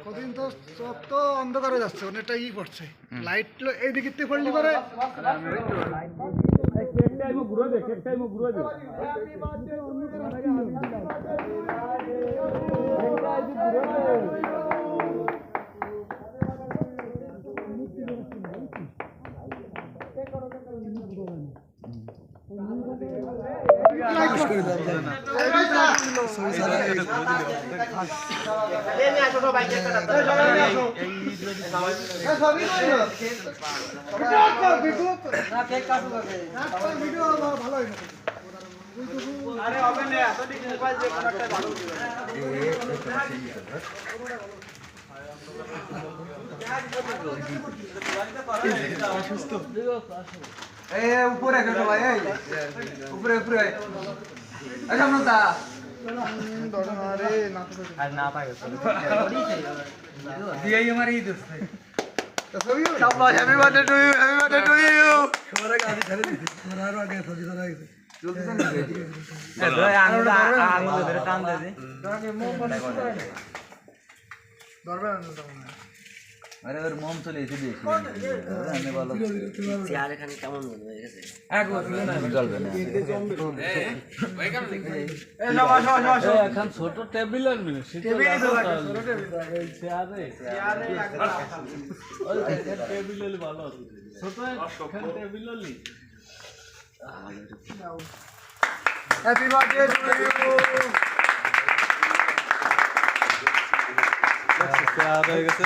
কদিন তো চোখ তো অন্ধকার হয়ে যাচ্ছে, অনেকটা পড়ছে, লাইট এইদিকে পড়লি পারে। উপরে সবাই উপরে উপরে দিয়াই আমার Eid happy birthday to you, happy birthday to you. আরে ওর মম চলে এসে দিয়েছি আমি ভালো চেয়ার এখানে কেমন হয়ে গেছে এক চলবে না ভাই কেমন দেখছেন এই সবাই এখন ছোট টেবিল আর মিলে টেবিল তো লাগে ছোট টেবিল চেয়ারে ওই টেবিল হলে ভালো হবে ছোট এখন টেবিল হলে হ্যাপি বার্থডে টু ইউ। হয়ে গেছে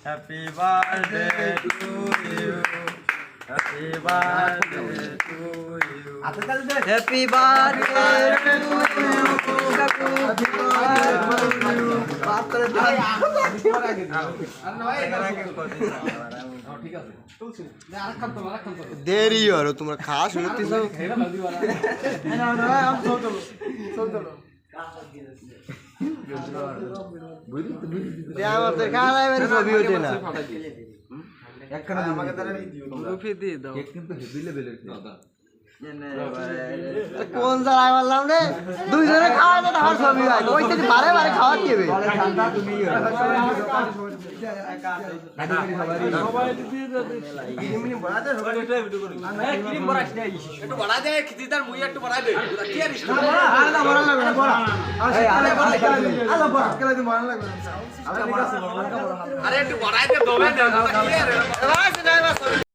Happy birthday to you. Happy birthday to you. Happy birthday to you. দেরি হলো তোমরা খাস আমাদের খাওয়াই বের ছবি ওঠে না কোন জায়গায় বললাম রে দুইজনে খাওয়া তো আমার ছবি হয় ওই থেকে বারে বারে খাওয়া দিবে আরে একটু বড়াইতে দেবেন